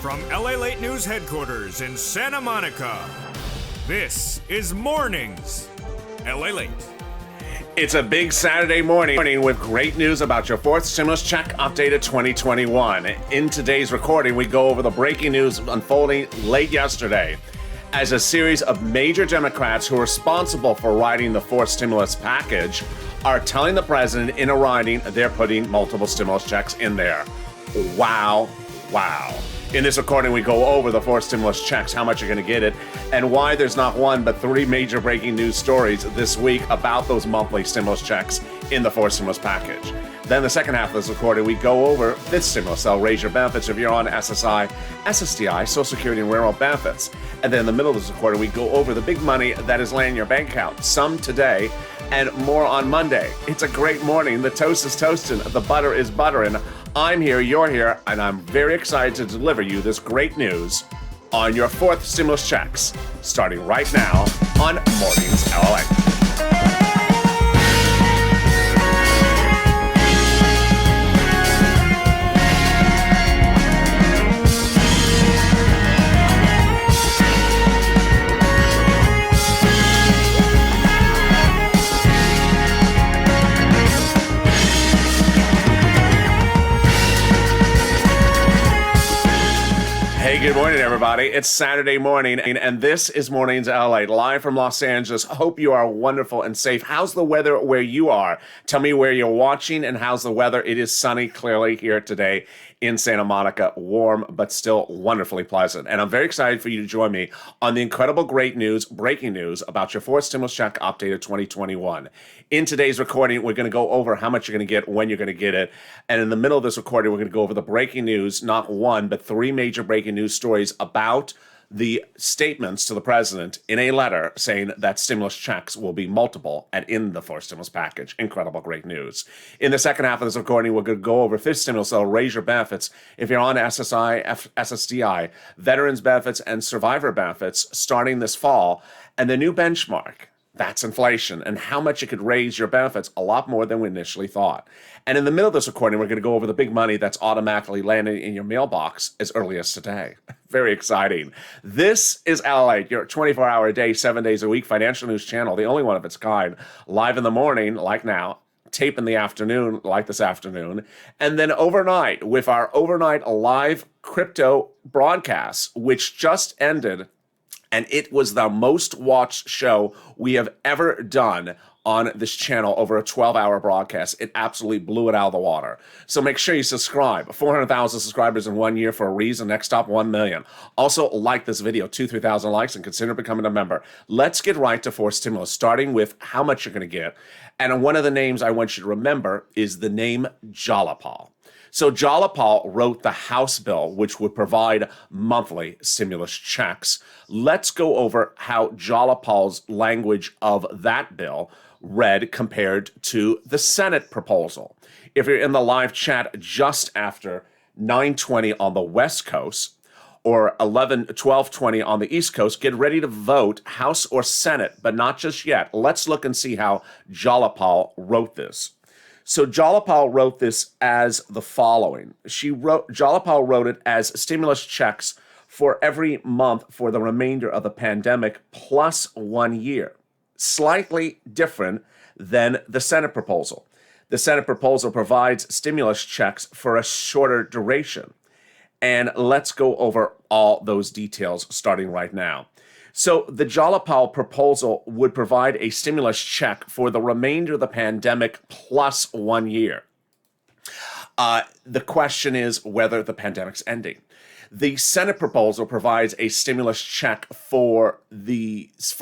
From LALATE News headquarters in Santa Monica, this is Mornings LALATE. It's a big Saturday morning with great news about your fourth stimulus check updated 2021. In today's recording, we go over the breaking news unfolding late yesterday as a series of major Democrats who are responsible for writing the fourth stimulus package are telling the president in a writing they're putting multiple stimulus checks in there. Wow. In this recording, we go over the four stimulus checks, how much you're going to get it, and why there's not one but three major breaking news stories this week about those monthly stimulus checks in the fourth stimulus package. Then the second half of this recording, we go over this stimulus. They'll raise your benefits if you're on SSI, SSDI, Social Security, and railroad benefits. And then in the middle of this recording, we go over the big money that is landing in your bank account, some today and more on Monday. It's a great morning. The toast is toasting. The butter is buttering. I'm here, you're here, and I'm very excited to deliver you this great news on your fourth stimulus checks, starting right now on Mornings LALATE. Hey, good morning, everybody. It's Saturday morning, and this is Mornings LALATE, live from Los Angeles. Hope you are wonderful and safe. How's the weather where you are? Tell me where you're watching and how's the weather. It is sunny, clearly, here today in Santa Monica. Warm, but still wonderfully pleasant. And I'm very excited for you to join me on the incredible great news, breaking news about your fourth stimulus check updated 2021. In today's recording, we're going to go over how much you're going to get, when you're going to get it. And in the middle of this recording, we're going to go over the breaking news, not one, but three major breaking news stories about the statements to the president in a letter saying that stimulus checks will be multiple and in the fourth stimulus package. Incredible, great news. In the second half of this recording, we're going to go over fifth stimulus that'll raise your benefits if you're on SSI, SSDI, veterans benefits, and survivor benefits starting this fall, and the new benchmark. That's inflation and how much it could raise your benefits, a lot more than we initially thought. And in the middle of this recording, we're going to go over the big money that's automatically landing in your mailbox as early as today. Very exciting. This is LALATE, your 24-hour-a-day, 7 days a week financial news channel, the only one of its kind, live in the morning, like now, tape in the afternoon, like this afternoon, and then overnight with our overnight live crypto broadcast, which just ended. And it was the most watched show we have ever done on this channel, over a 12-hour broadcast. It absolutely blew it out of the water. So make sure you subscribe. 400,000 subscribers in 1 year for a reason. Next up, 1 million. Also, like this video, 2,000-3,000 likes, and consider becoming a member. Let's get right to fourth stimulus, starting with how much you're going to get. And one of the names I want you to remember is the name Jalapal. So Jalapal wrote the House bill, which would provide monthly stimulus checks. Let's go over how Jalapal's language of that bill read compared to the Senate proposal. If you're in the live chat just after 9:20 on the West Coast or 12:20 on the East Coast, get ready to vote House or Senate, but not just yet. Let's look and see how Jalapal wrote this. So Jalapal wrote this as the following. Jalapal wrote it as stimulus checks for every month for the remainder of the pandemic plus 1 year. Slightly different than the Senate proposal. The Senate proposal provides stimulus checks for a shorter duration. And let's go over all those details starting right now. So the Jalapal proposal would provide a stimulus check for the remainder of the pandemic plus 1 year. The question is whether the pandemic's ending. The Senate proposal provides a stimulus check for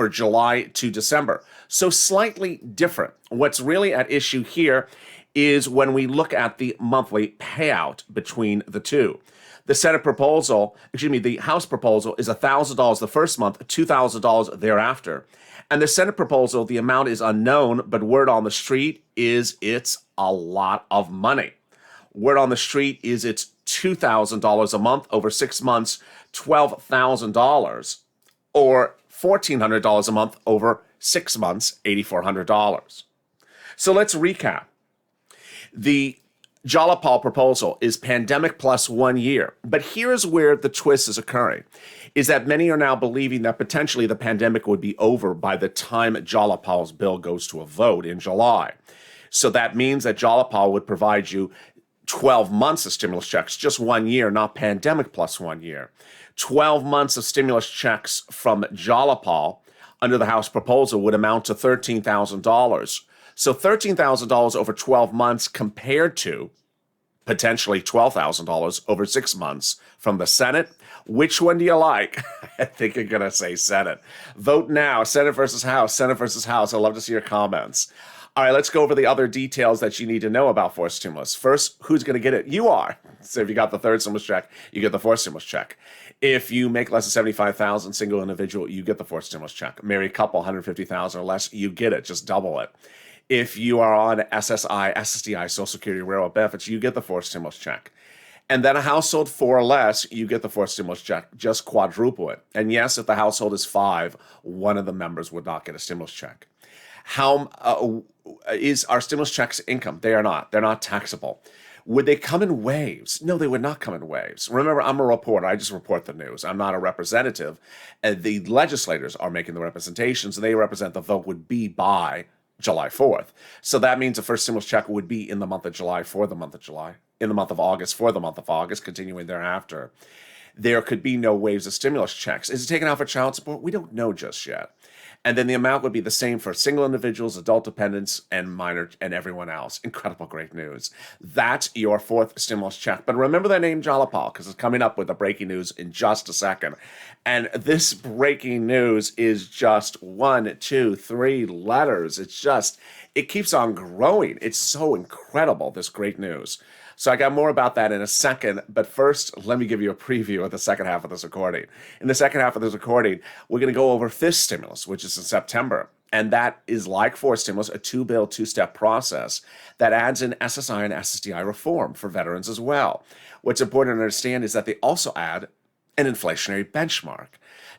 July to December. So slightly different. What's really at issue here is when we look at the monthly payout between the two. The House proposal is $1,000 the first month, $2,000 thereafter. And the Senate proposal, the amount is unknown, but word on the street is it's a lot of money. Word on the street is it's $2,000 a month over 6 months, $12,000, or $1,400 a month over 6 months, $8,400. So let's recap. The Jalapal proposal is pandemic plus 1 year. But here's where the twist is occurring, is that many are now believing that potentially the pandemic would be over by the time Jalapal's bill goes to a vote in July. So that means that Jalapal would provide you 12 months of stimulus checks, just 1 year, not pandemic plus 1 year. 12 months of stimulus checks from Jalapal under the House proposal would amount to $13,000. So $13,000 over 12 months compared to potentially $12,000 over 6 months from the Senate. Which one do you like? I think you're going to say Senate. Vote now. Senate versus House. Senate versus House. I'd love to see your comments. All right, let's go over the other details that you need to know about forced stimulus. First, who's going to get it? You are. So if you got the third stimulus check, you get the fourth stimulus check. If you make less than $75,000, single individual, you get the fourth stimulus check. Married couple, $150,000 or less, you get it. Just double it. If you are on SSI, SSDI, Social Security, Railroad benefits, you get the fourth stimulus check. And then a household 4 or less, you get the fourth stimulus check. Just quadruple it. And yes, if the household is 5, one of the members would not get a stimulus check. How is our stimulus checks income? They are not. They're not taxable. Would they come in waves? No, they would not come in waves. Remember, I'm a reporter. I just report the news. I'm not a representative. And the legislators are making the representations, and they represent the vote would be by July 4th. So that means the first stimulus check would be in the month of July for the month of July, in the month of August for the month of August, continuing thereafter. There could be no waves of stimulus checks. Is it taken out for child support? We don't know just yet. And then the amount would be the same for single individuals, adult dependents, and minor, and everyone else. Incredible, great news. That's your fourth stimulus check. But remember that name, Jalapal, because it's coming up with the breaking news in just a second. And this breaking news is just 1, 2, 3 letters. It keeps on growing. It's so incredible, this great news. So I got more about that in a second, but first, let me give you a preview of the second half of this recording. In the second half of this recording, we're going to go over fifth stimulus, which is in September. And that is like fourth stimulus, a 2-bill, 2-step process that adds in SSI and SSDI reform for veterans as well. What's important to understand is that they also add an inflationary benchmark.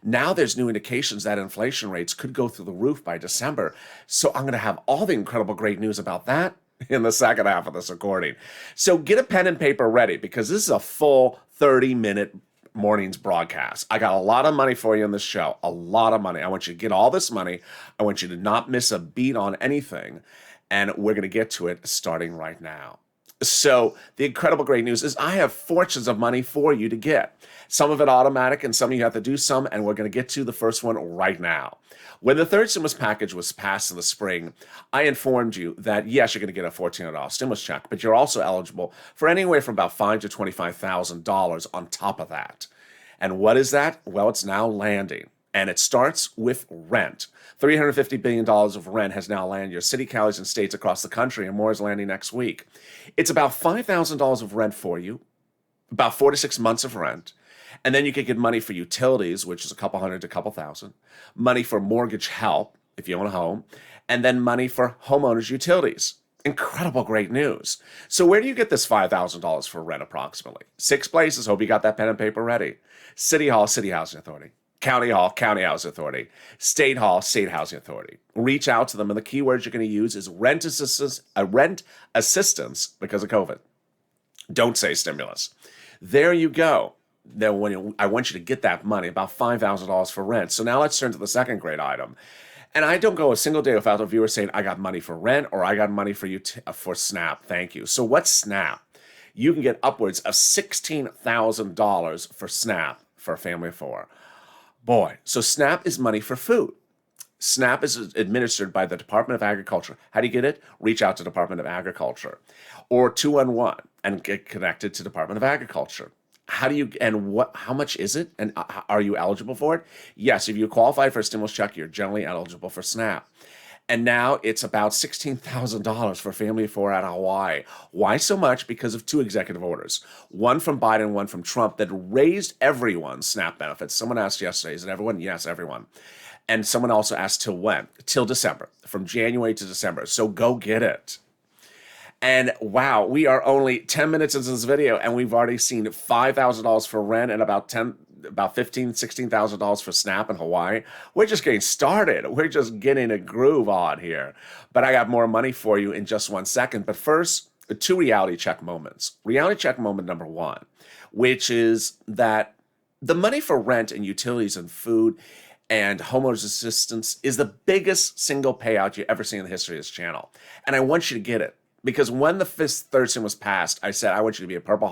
Now there's new indications that inflation rates could go through the roof by December. So I'm going to have all the incredible great news about that in the second half of this recording. So get a pen and paper ready, because this is a full 30-minute morning's broadcast. I got a lot of money for you in this show, a lot of money. I want you to get all this money. I want you to not miss a beat on anything, and we're going to get to it starting right now. So the incredible great news is I have fortunes of money for you to get. Some of it automatic, and some of you have to do some, and we're going to get to the first one right now. When the third stimulus package was passed in the spring, I informed you that, yes, you're going to get a $1,400 stimulus check, but you're also eligible for anywhere from about $5,000 to $25,000 on top of that. And what is that? Well, it's now landing, and it starts with rent. $350 billion of rent has now landed your city, counties, and states across the country, and more is landing next week. It's about $5,000 of rent for you, about 4 to 6 months of rent. And then you could get money for utilities, which is a couple hundred to a couple thousand, money for mortgage help if you own a home, and then money for homeowners' utilities. Incredible, great news. So where do you get this $5,000 for rent approximately? 6 places. Hope you got that pen and paper ready. City Hall, City Housing Authority. County Hall, County Housing Authority. State Hall, State Housing Authority. Reach out to them, and the key words you're going to use is rent assistance because of COVID. Don't say stimulus. There you go. Then I want you to get that money, about $5,000 for rent. So now let's turn to the second great item. And I don't go a single day without a viewer saying, I got money for rent, or I got money for you for SNAP. Thank you. So what's SNAP? You can get upwards of $16,000 for SNAP for a family of 4. Boy, so SNAP is money for food. SNAP is administered by the Department of Agriculture. How do you get it? Reach out to Department of Agriculture or 211 and get connected to Department of Agriculture. How much is it? And are you eligible for it? Yes, if you qualify for a stimulus check, you're generally eligible for SNAP. And now it's about $16,000 for a family of 4 out of Hawaii. Why so much? Because of 2 executive orders. One from Biden, one from Trump, that raised everyone's SNAP benefits. Someone asked yesterday, is it everyone? Yes, everyone. And someone also asked till when? Till December, from January to December. So go get it. And wow, we are only 10 minutes into this video, and we've already seen $5,000 for rent and about $16,000 for SNAP in Hawaii. We're just getting started. We're just getting a groove on here. But I got more money for you in just 1 second. But first, two reality check moments. Reality check moment number one, which is that the money for rent and utilities and food and homeowners assistance is the biggest single payout you ever seen in the history of this channel. And I want you to get it. Because when the fifth Thursday was passed, I said, I want you to be a purple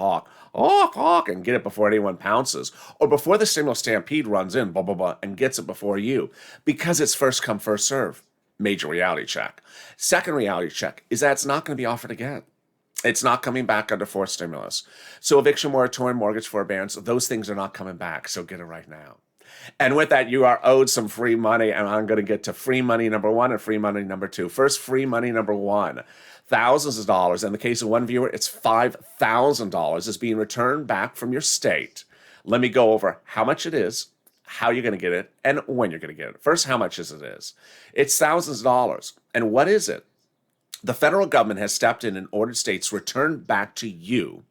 hawk, and get it before anyone pounces. Or before the stimulus stampede runs in, blah, blah, blah, and gets it before you. Because it's first come, first serve. Major reality check. Second reality check is that it's not going to be offered again. It's not coming back under forced stimulus. So eviction moratorium, mortgage forbearance, those things are not coming back. So get it right now. And with that, you are owed some free money. And I'm going to get to free money number one and free money number two. First, free money number one. Thousands of dollars. In the case of one viewer, it's $5,000 is being returned back from your state. Let me go over how much it is, how you're going to get it, and when you're going to get it. First, how much is it is. It's thousands of dollars. And what is it? The federal government has stepped in and ordered states to return back to you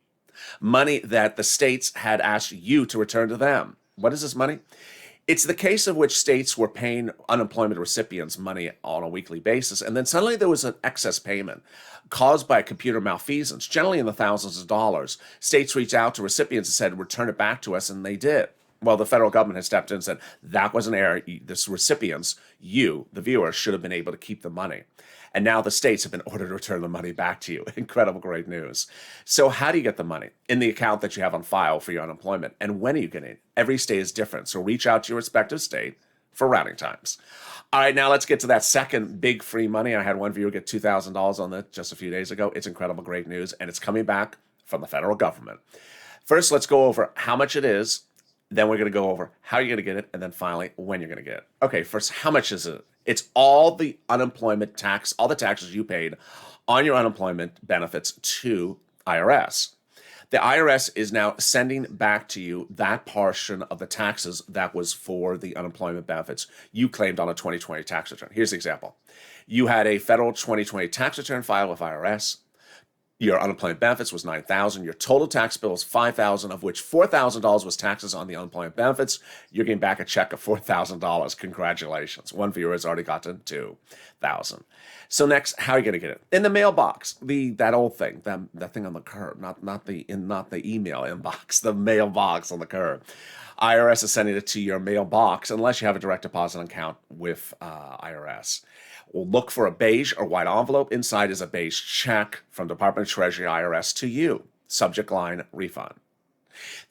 money that the states had asked you to return to them. What is this money? It's the case of which states were paying unemployment recipients money on a weekly basis, and then suddenly there was an excess payment caused by a computer malfeasance, generally in the thousands of dollars. States reached out to recipients and said, return it back to us, and they did. Well, the federal government has stepped in and said, that was an error. This recipients, you, the viewer, should have been able to keep the money. And now the states have been ordered to return the money back to you. Incredible, great news. So how do you get the money? In the account that you have on file for your unemployment. And when are you getting it? Every state is different. So reach out to your respective state for routing times. All right, now let's get to that second big free money. I had one viewer get $2,000 on that just a few days ago. It's incredible, great news. And it's coming back from the federal government. First, let's go over how much it is. Then we're going to go over how you're going to get it. And then finally, when you're going to get it. Okay, first, how much is it? It's all the unemployment tax, all the taxes you paid on your unemployment benefits to IRS. The IRS is now sending back to you that portion of the taxes that was for the unemployment benefits you claimed on a 2020 tax return. Here's the example. You had a federal 2020 tax return filed with IRS. Your unemployment benefits was $9,000. Your total tax bill was $5,000, of which $4,000 was taxes on the unemployment benefits. You're getting back a check of $4,000. Congratulations. One viewer has already gotten $2,000. So next, how are you going to get it? In the mailbox, that old thing, that thing on the curb, not the email inbox, the mailbox on the curb. IRS is sending it to your mailbox unless you have a direct deposit account with IRS. We'll look for a beige or white envelope. Inside is a beige check from Department of Treasury IRS to you. Subject line, refund.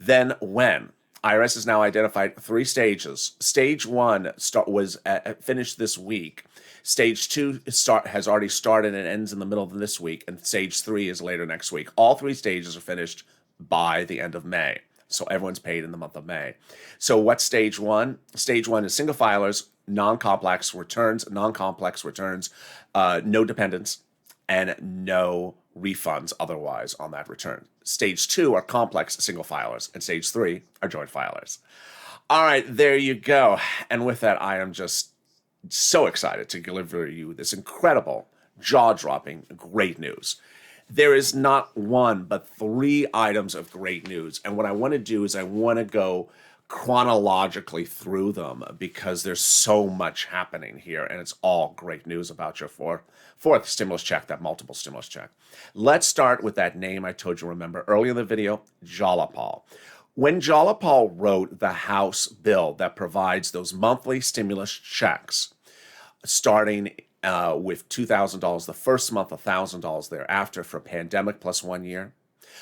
Then when? IRS has now identified 3 stages. Stage 1 was finished this week. Stage 2 has already started and ends in the middle of this week. And stage 3 is later next week. All 3 stages are finished by the end of May. So everyone's paid in the month of May. So what's stage 1? Stage 1 is single filers, non-complex returns, no dependents, and no refunds otherwise on that return. Stage 2 are complex single filers, and stage 3 are joint filers. All right, there you go. And with that, I am just so excited to deliver you this incredible, jaw-dropping, great news. There is not one, but 3 items of great news. And what I want to do is I want to go chronologically through them because there's so much happening here, and it's all great news about your fourth stimulus check, that multiple stimulus check. Let's start with that name I told you, remember, earlier in the video, Jalapal. When Jalapal wrote the House bill that provides those monthly stimulus checks, starting with $2,000 the first month, $1,000 thereafter for pandemic plus 1 year.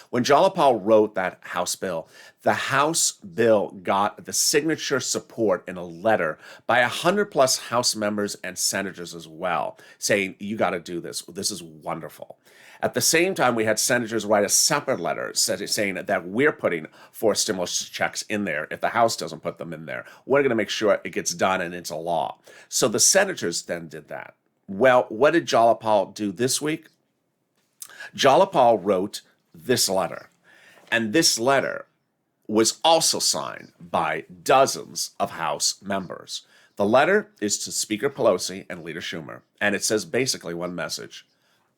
When Jalapal wrote that House bill, the House bill got the signature support in a letter by 100 plus House members and senators as well, saying, you got to do this. This is wonderful. At the same time, we had senators write a separate letter saying that we're putting 4 stimulus checks in there. If the House doesn't put them in there, we're going to make sure it gets done and it's a law. So the senators then did that. Well, what did Jalapal do this week? Jalapal wrote this letter, and this letter was also signed by dozens of House members. The letter is to Speaker Pelosi and Leader Schumer, and it says basically one message: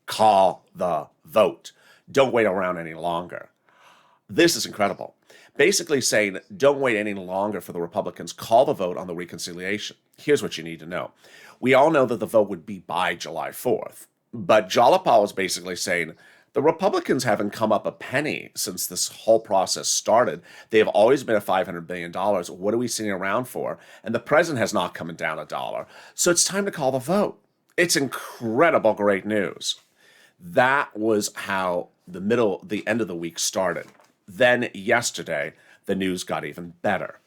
call the vote. Don't wait around any longer. This is incredible. Basically saying, don't wait any longer for the Republicans. Call the vote on the reconciliation. Here's what you need to know. We all know that the vote would be by July 4th, but Jalapal is basically saying, The Republicans haven't come up a penny since this whole process started. They have always been at $500 billion. What are we sitting around for? And the president has not come down a dollar. So it's time to call the vote. It's incredible, great news. That was how the end of the week started. Then yesterday, the news got even better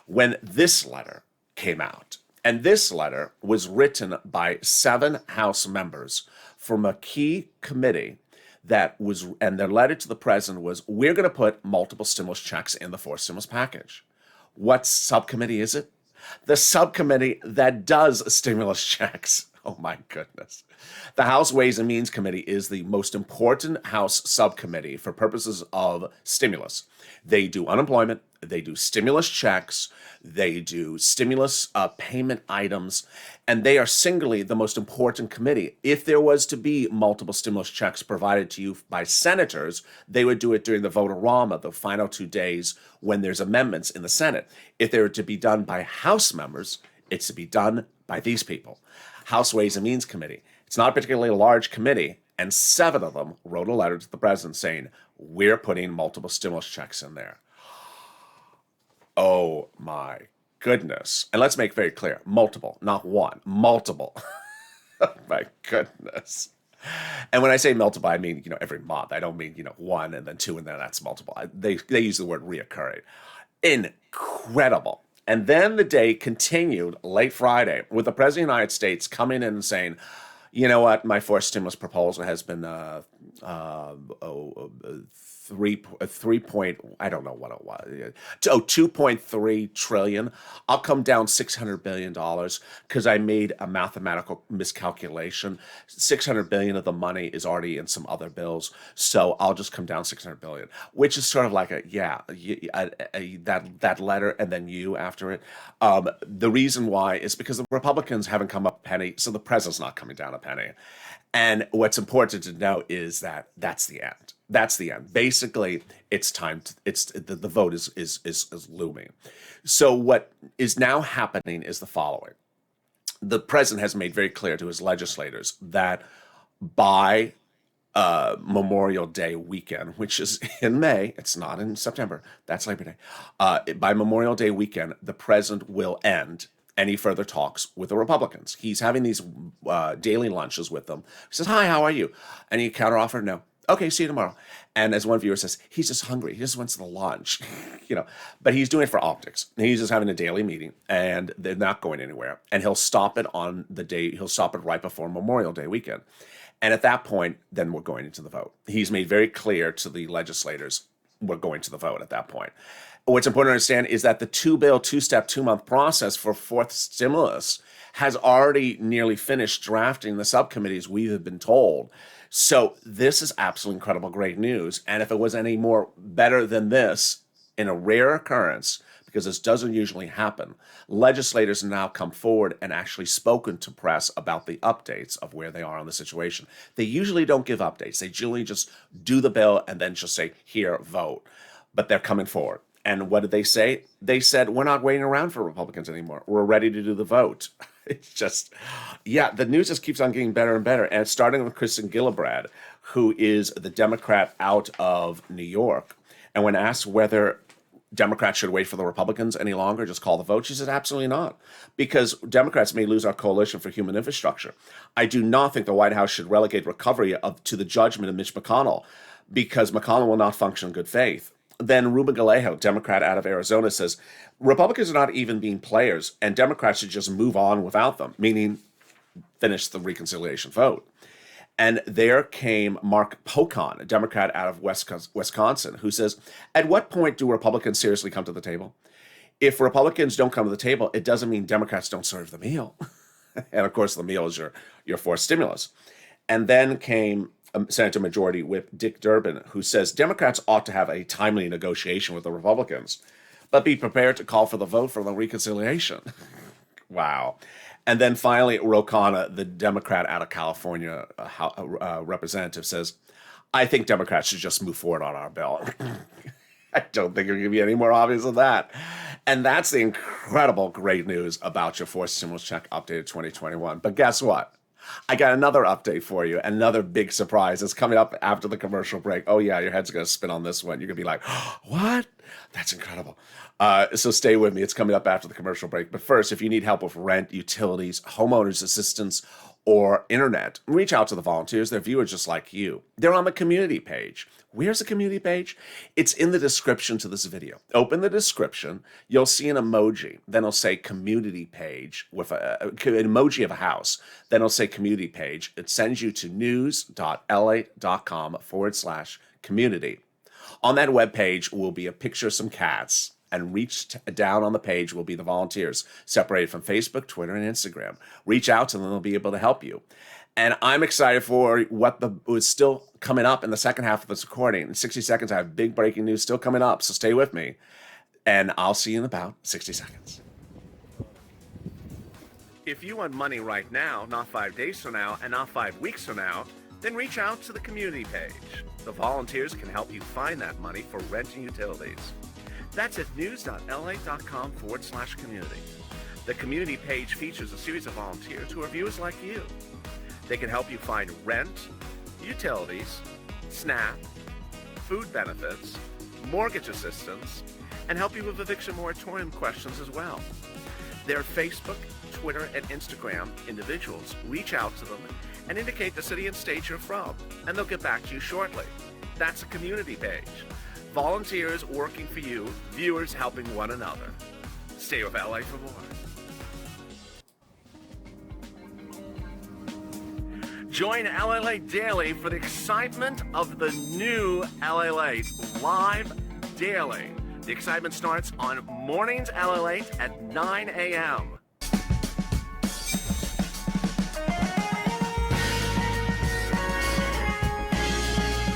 when this letter came out. And this letter was written by 7 House members from a key committee and their letter to the president was, we're going to put multiple stimulus checks in the fourth stimulus package. What subcommittee is it? The subcommittee that does stimulus checks. Oh my goodness. The House Ways and Means Committee is the most important House subcommittee for purposes of stimulus. They do unemployment, they do stimulus checks, they do stimulus payment items, and they are singly the most important committee. If there was to be multiple stimulus checks provided to you by senators, they would do it during the vote-a-rama, the final 2 days when there's amendments in the Senate. If they were to be done by House members, it's to be done by these people. House Ways and Means Committee. It's not a particularly large committee, and 7 of them wrote a letter to the president saying, we're putting multiple stimulus checks in there. Oh my goodness. And let's make very clear, multiple, not one, multiple. Oh my goodness. And when I say multiple, I mean, every month. I don't mean, 1 and then 2 and then that's multiple. They use the word reoccurring. Incredible. And then the day continued late Friday with the President of the United States coming in and saying, you know what, my fourth stimulus proposal has been 3 point, I don't know what it was. 2.3 trillion. I'll come down $600 billion because I made a mathematical miscalculation. 600 billion of the money is already in some other bills. So I'll just come down 600 billion, which is sort of like that letter and then you after it. The reason why is because the Republicans haven't come up a penny. So the president's not coming down a penny. And what's important to know is that that's the end. That's the end. Basically, it's time. The vote is looming. So what is now happening is the following: the president has made very clear to his legislators that by Memorial Day weekend, which is in May, it's not in September. That's Labor Day. By Memorial Day weekend, the president will end any further talks with the Republicans. He's having these daily lunches with them. He says, hi, how are you? Any counteroffer? No. Okay, see you tomorrow. And as one viewer says, he's just hungry. He just wants the lunch, But he's doing it for optics. He's just having a daily meeting, and they're not going anywhere. And he'll stop it on the day. He'll stop it right before Memorial Day weekend. And at that point, then we're going into the vote. He's made very clear to the legislators, we're going to the vote at that point. What's important to understand is that the two-step, 2-month process for fourth stimulus has already nearly finished drafting the subcommittees, we have been told. So this is absolutely incredible, great news. And if it was any more better than this, in a rare occurrence, because this doesn't usually happen, legislators have now come forward and actually spoken to press about the updates of where they are on the situation. They usually don't give updates. They usually just do the bill and then just say, here, vote. But they're coming forward. And what did they say? They said, we're not waiting around for Republicans anymore. We're ready to do the vote. It's just, the news just keeps on getting better and better. And it's starting with Kristen Gillibrand, who is the Democrat out of New York. And when asked whether Democrats should wait for the Republicans any longer, just call the vote, she said, absolutely not. Because Democrats may lose our coalition for human infrastructure. I do not think the White House should relegate recovery to the judgment of Mitch McConnell, because McConnell will not function in good faith. Then Ruben Gallego, Democrat out of Arizona, says Republicans are not even being players, and Democrats should just move on without them, meaning finish the reconciliation vote. And there came Mark Pocan, a Democrat out of Wisconsin, who says, at what point do Republicans seriously come to the table? If Republicans don't come to the table, it doesn't mean Democrats don't serve the meal. And of course, the meal is your fourth stimulus. And then came Senator Majority Whip Dick Durbin, who says Democrats ought to have a timely negotiation with the Republicans, but be prepared to call for the vote for the reconciliation. Wow. And then finally, Ro Khanna, the Democrat out of California representative, says, I think Democrats should just move forward on our bill. I don't think it can be any more obvious than that. And that's the incredible great news about your fourth stimulus check updated 2021. But guess what? I got another update for you, another big surprise. It's coming up after the commercial break. Oh, yeah, your head's going to spin on this one. You're going to be like, oh, what? That's incredible. So stay with me. It's coming up after the commercial break. But first, if you need help with rent, utilities, homeowners assistance, or internet, reach out to the volunteers. They're viewers just like you. They're on the community page. Where's the community page? It's in the description to this video. Open the description. You'll see an emoji. Then it'll say community page with an emoji of a house. Then it'll say community page. It sends you to news.la.com/community. On that webpage will be a picture of some cats. And down on the page will be the volunteers, separated from Facebook, Twitter, and Instagram. Reach out to them, they'll be able to help you. And I'm excited for what was still coming up in the second half of this recording. In 60 seconds, I have big breaking news still coming up, so stay with me. And I'll see you in about 60 seconds. If you want money right now, not 5 days from now, and not 5 weeks from now, then reach out to the community page. The volunteers can help you find that money for rent and utilities. That's at news.la.com/community. The community page features a series of volunteers who are viewers like you. They can help you find rent, utilities, SNAP, food benefits, mortgage assistance, and help you with eviction moratorium questions as well. Their Facebook, Twitter, and Instagram individuals. Reach out to them and indicate the city and state you're from, and they'll get back to you shortly. That's a community page. Volunteers working for you, viewers helping one another. Stay with LA for more. Join LALATE Daily for the excitement of the new LALATE live daily. The excitement starts on Mornings LALATE at 9 a.m.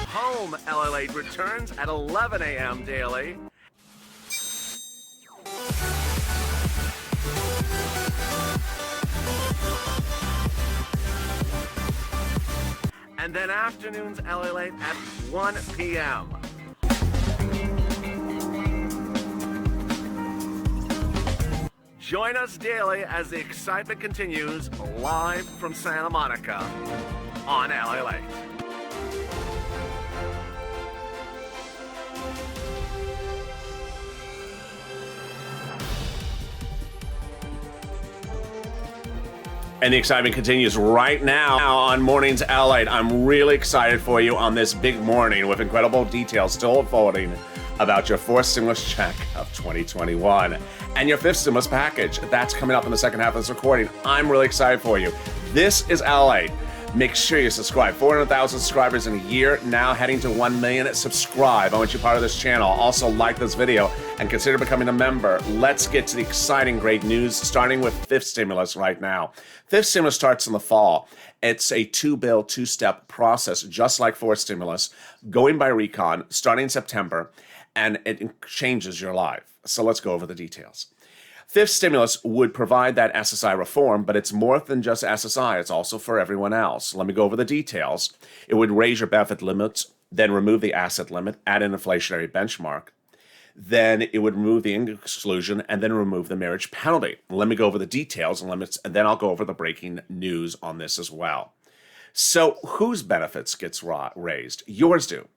Home LALATE returns at 11 a.m. daily. And then afternoons LALATE at 1 p.m. Join us daily as the excitement continues live from Santa Monica on LALATE. And the excitement continues right now on Mornings LALATE. I'm really excited for you on this big morning with incredible details still unfolding about your fourth stimulus check of 2021 and your fifth stimulus package. That's coming up in the second half of this recording. I'm really excited for you. This is LALATE. Make sure you subscribe. 400,000 subscribers in a year, now heading to 1 million. Subscribe. I want you part of this channel. Also like this video and consider becoming a member. Let's get to the exciting great news, starting with fifth stimulus right now. Fifth stimulus starts in the fall. It's a two-bill, two-step process, just like fourth stimulus, going by recon, starting in September, and it changes your life. So let's go over the details. Fifth stimulus would provide that SSI reform, but it's more than just SSI. It's also for everyone else. Let me go over the details. It would raise your benefit limits, then remove the asset limit, add an inflationary benchmark. Then it would remove the income exclusion and then remove the marriage penalty. Let me go over the details and limits, and then I'll go over the breaking news on this as well. So whose benefits gets raised? Yours do.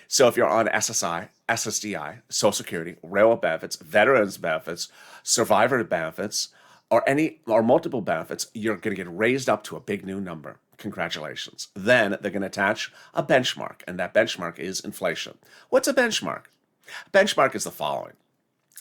So if you're on SSI, SSDI, Social Security, railroad benefits, veterans benefits, survivor benefits, or multiple benefits, you're going to get raised up to a big new number. Congratulations. Then they're going to attach a benchmark, and that benchmark is inflation. What's a benchmark? A benchmark is the following.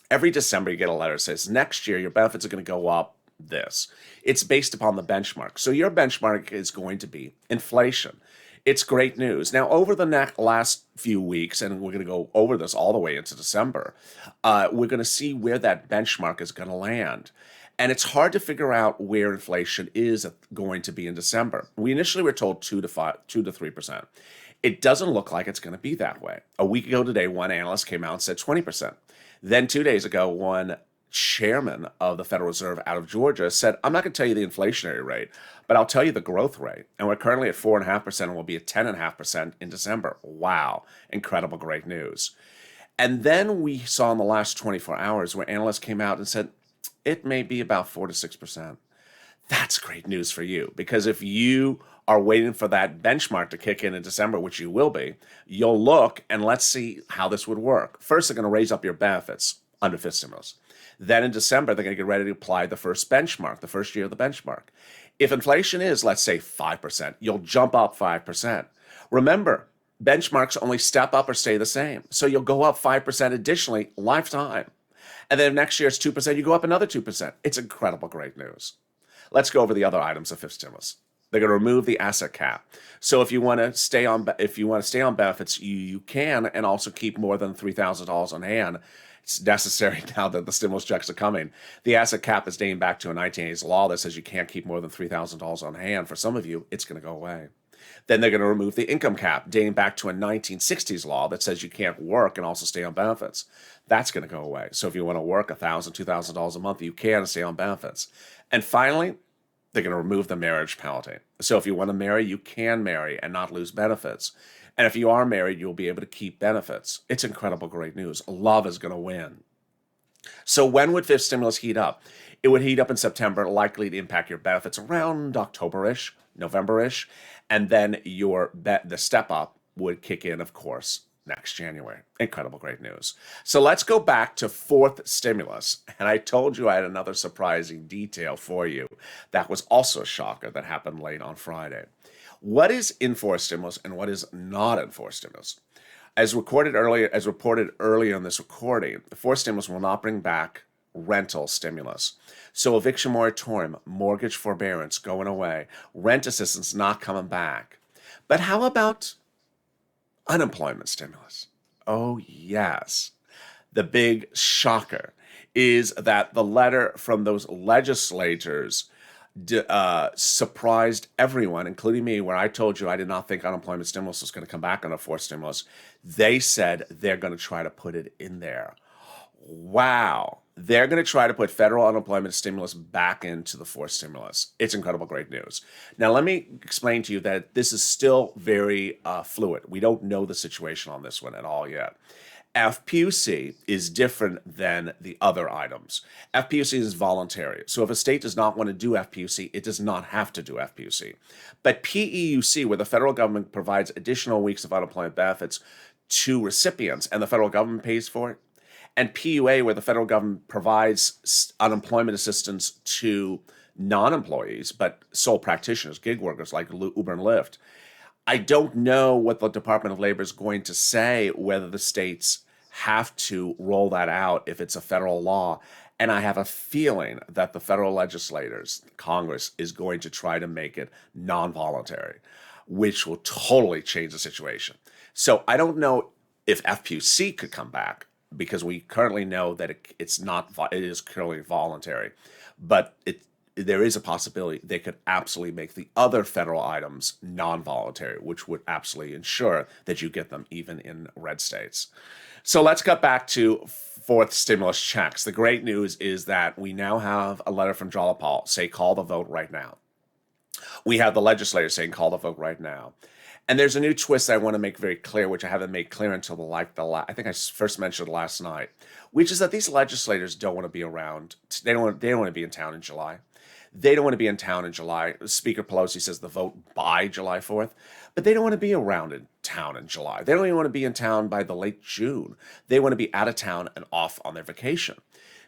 Every December you get a letter that says next year your benefits are going to go up this. It's based upon the benchmark. So your benchmark is going to be inflation. It's great news. Now, over the last few weeks, and we're going to go over this all the way into December, we're going to see where that benchmark is going to land. And it's hard to figure out where inflation is going to be in December. We initially were told 2 to 3%. It doesn't look like it's going to be that way. A week ago today, one analyst came out and said 20%. Then 2 days ago, one chairman of the Federal Reserve out of Georgia said, I'm not going to tell you the inflationary rate, but I'll tell you the growth rate. And we're currently at 4.5% and we'll be at 10.5% in December. Wow. Incredible, great news. And then we saw in the last 24 hours where analysts came out and said, it may be about 4 to 6%. That's great news for you, because if you are waiting for that benchmark to kick in December, which you will be, you'll look and let's see how this would work. First, they're going to raise up your benefits under fifth stimulus. Then in December, they're going to get ready to apply the first benchmark, the first year of the benchmark. If inflation is, let's say, 5%, you'll jump up 5%. Remember, benchmarks only step up or stay the same. So you'll go up 5% additionally lifetime. And then if next year it's 2%, you go up another 2%. It's incredible great news. Let's go over the other items of fifth stimulus. They're going to remove the asset cap. So if you want to stay on benefits, you can, and also keep more than $3,000 on hand. It's necessary now that the stimulus checks are coming. The asset cap is dating back to a 1980s law that says you can't keep more than $3,000 on hand. For some of you, it's going to go away. Then they're going to remove the income cap, dating back to a 1960s law that says you can't work and also stay on benefits. That's going to go away. So if you want to work $1,000, $2,000 a month, you can stay on benefits. And finally, they're going to remove the marriage penalty. So if you want to marry, you can marry and not lose benefits. And if you are married, you'll be able to keep benefits. It's incredible great news. Love is going to win. So when would fifth stimulus heat up? It would heat up in September, likely to impact your benefits around October-ish, November-ish. And then the step up would kick in, of course, next January. Incredible great news. So let's go back to fourth stimulus. And I told you I had another surprising detail for you. That was also a shocker that happened late on Friday. What is in fourth stimulus and what is not in fourth stimulus? As reported earlier in this recording, the fourth stimulus will not bring back rental stimulus. So eviction moratorium, mortgage forbearance going away, rent assistance not coming back. But how about unemployment stimulus? Oh, yes. The big shocker is that the letter from those legislators surprised everyone, including me, where I told you I did not think unemployment stimulus was going to come back on a fourth stimulus. They said they're going to try to put it in there. Wow. They're going to try to put federal unemployment stimulus back into the fourth stimulus. It's incredible great news. Now, let me explain to you that this is still very fluid. We don't know the situation on this one at all yet. FPUC is different than the other items. FPUC is voluntary. So if a state does not want to do FPUC, it does not have to do FPUC. But PEUC, where the federal government provides additional weeks of unemployment benefits to recipients and the federal government pays for it, and PUA, where the federal government provides unemployment assistance to non-employees, but sole practitioners, gig workers like Uber and Lyft. I don't know what the Department of Labor is going to say, whether the states have to roll that out if it's a federal law. And I have a feeling that the federal legislators, Congress, is going to try to make it non-voluntary, which will totally change the situation. So I don't know if FPUC could come back, because we currently know that it is currently voluntary, but there is a possibility they could absolutely make the other federal items non-voluntary, which would absolutely ensure that you get them even in red states. So let's get back to fourth stimulus checks. The great news is that we now have a letter from Jalapal say call the vote right now. We have the legislators saying call the vote right now. And there's a new twist I want to make very clear, which I haven't made clear until I think I first mentioned last night, which is that these legislators don't want to be around. They don't want to be in town in July. They don't want to be in town in July. Speaker Pelosi says the vote by July 4th, but they don't want to be around in town in July. They don't even want to be in town by the late June. They want to be out of town and off on their vacation.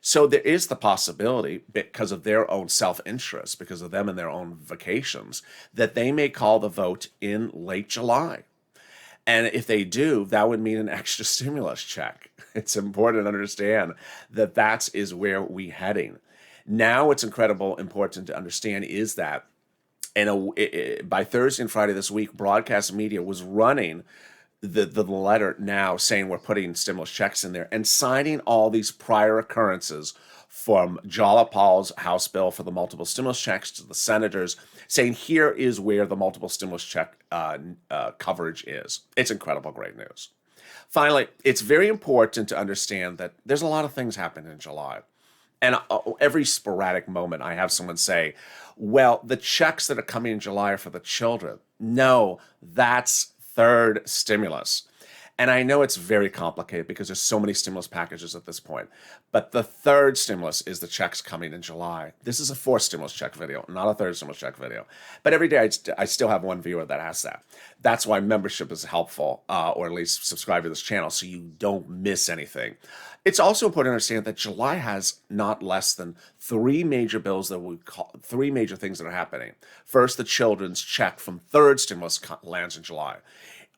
So there is the possibility, because of their own self-interest, because of them and their own vacations, that they may call the vote in late July. And if they do, that would mean an extra stimulus check. It's important to understand that that is where we're heading. Now what's important to understand is that by Thursday and Friday this week, broadcast media was running the letter now saying we're putting stimulus checks in there and signing all these prior occurrences from Jalapal's House bill for the multiple stimulus checks to the senators saying here is where the multiple stimulus check coverage is. It's incredible great news. Finally, it's very important to understand that there's a lot of things happening in July. And every sporadic moment I have someone say, well, the checks that are coming in July are for the children. No, that's third stimulus. And I know it's very complicated because there's so many stimulus packages at this point. But the third stimulus is the checks coming in July. This is a fourth stimulus check video, not a third stimulus check video. But every day I still have one viewer that has that. That's why membership is helpful, or at least subscribe to this channel so you don't miss anything. It's also important to understand that July has not less than three major bills that we call three major things that are happening. First, the children's check from third stimulus lands in July.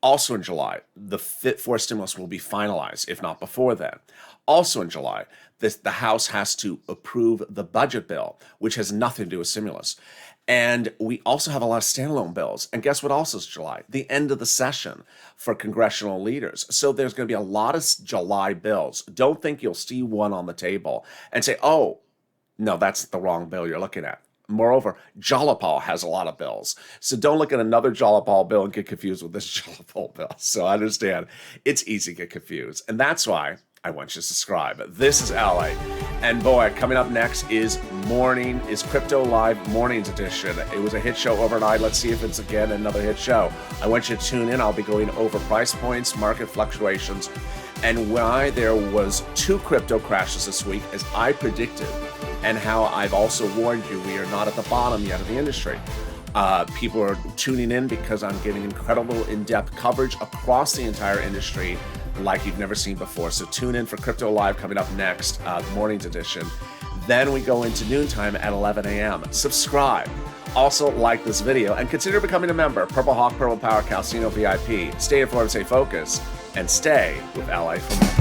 Also in July, the fourth stimulus will be finalized, if not before then. Also in July, the House has to approve the budget bill, which has nothing to do with stimulus. And we also have a lot of standalone bills. And guess what also is July? The end of the session for congressional leaders. So there's going to be a lot of July bills. Don't think you'll see one on the table and say, oh, no, that's the wrong bill you're looking at. Moreover, Jalopal has a lot of bills. So don't look at another Jalopal bill and get confused with this Jalopal bill. So I understand it's easy to get confused. And that's why I want you to subscribe. This is LA. And boy, coming up next is Crypto Live Mornings Edition. It was a hit show overnight. Let's see if it's again another hit show. I want you to tune in. I'll be going over price points, market fluctuations, and why there was 2 crypto crashes this week as I predicted, and how I've also warned you we are not at the bottom yet of the industry. People are tuning in because I'm giving incredible in-depth coverage across the entire industry like you've never seen before. So tune in for Crypto Live coming up next, the morning's edition. Then we go into noontime at 11 a.m. Subscribe. Also like this video and consider becoming a member. Purple Hawk, Purple Power, Calcino VIP. Stay informed, stay focused, and stay with LA for more.